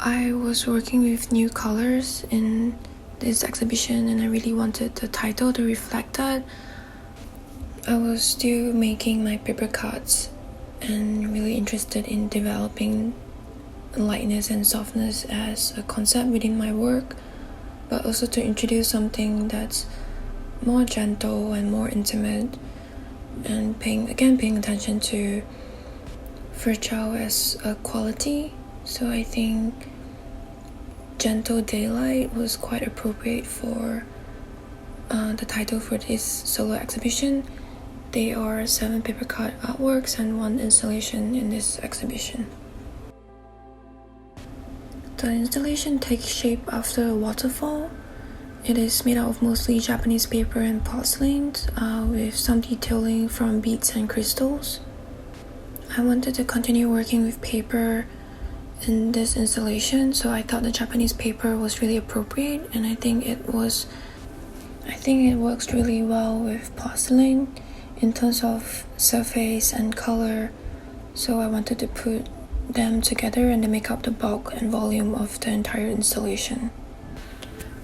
I was working with new colors in this exhibition and I really wanted the title to reflect that. I was still making my paper cuts and really interested in developing lightness and softness as a concept within my work, but also to introduce something that's more gentle and more intimate, and paying attention to fragile as a quality. So I think gentle daylight was quite appropriate for the title for this solo exhibition. There are 7 paper cut artworks and 1 installation in this exhibition. The installation takes shape after a waterfall. It is made out of mostly Japanese paper and porcelain, with some detailing from beads and crystals. I wanted to continue working with paper in this installation, so I thought the Japanese paper was really appropriate, and I think it works really well with porcelain in terms of surface and color. So I wanted to put them together and they make up the bulk and volume of the entire installation.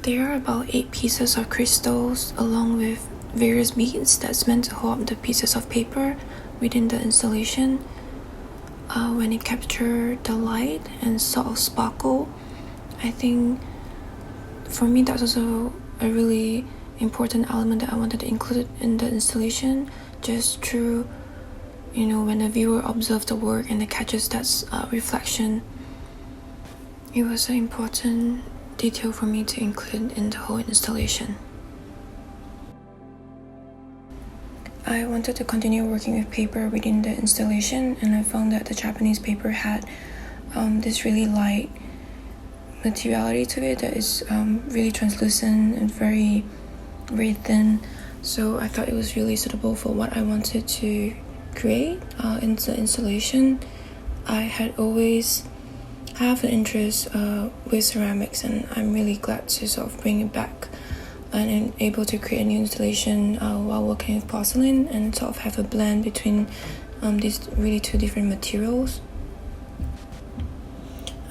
There are about 8 pieces of crystals along with various beads that's meant to hold up the pieces of paper within the installation. When it captures the light and sort of sparkle, I think for me that's also a really important element that I wanted to include in the installation, just through, when the viewer observes the work and it catches that reflection. It was an important detail for me to include in the whole installation. I wanted to continue working with paper within the installation, and I found that the Japanese paper had this really light materiality to it that is really translucent and very, very thin. So I thought it was really suitable for what I wanted to create in the installation. I had always have an interest with ceramics, and I'm really glad to sort of bring it back and able to create a new installation while working with porcelain and sort of have a blend between these really 2 different materials.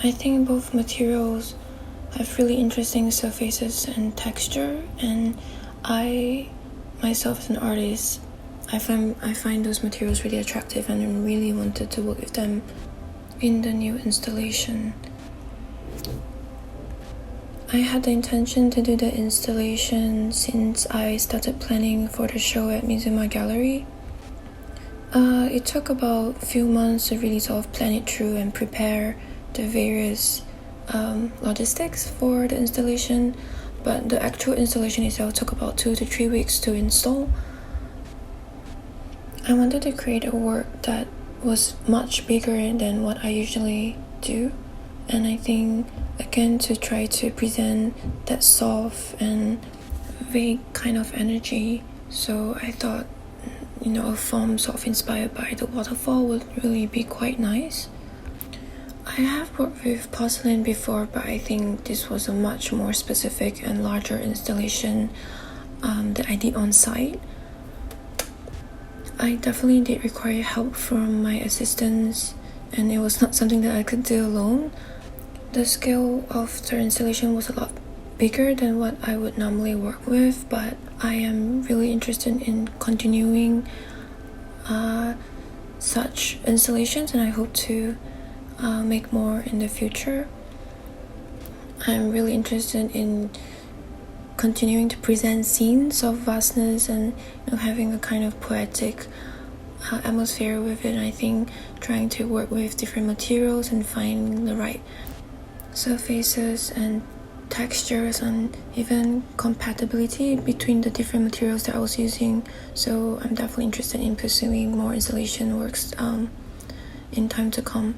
I think both materials have really interesting surfaces and texture, and I myself as an artist, I find those materials really attractive and I really wanted to work with them in the new installation. I had the intention to do the installation since I started planning for the show at Mizuma Gallery. It took about a few months to really sort of plan it through and prepare the various logistics for the installation, but the actual installation itself took about 2 to 3 weeks to install. I wanted to create a work that was much bigger than what I usually do, and I think again to try to present that soft and vague kind of energy. So I thought a form sort of inspired by the waterfall would really be quite nice. I have worked with porcelain before, but I think this was a much more specific and larger installation that I did on site. I definitely did require help from my assistants, and it was not something that I could do alone. The scale of the installation was a lot bigger than what I would normally work with, but I am really interested in continuing such installations, and I hope to make more in the future. I'm really interested in continuing to present scenes of vastness and having a kind of poetic atmosphere with it. I think trying to work with different materials and finding the right surfaces and textures and even compatibility between the different materials that I was using. So I'm definitely interested in pursuing more installation works in time to come.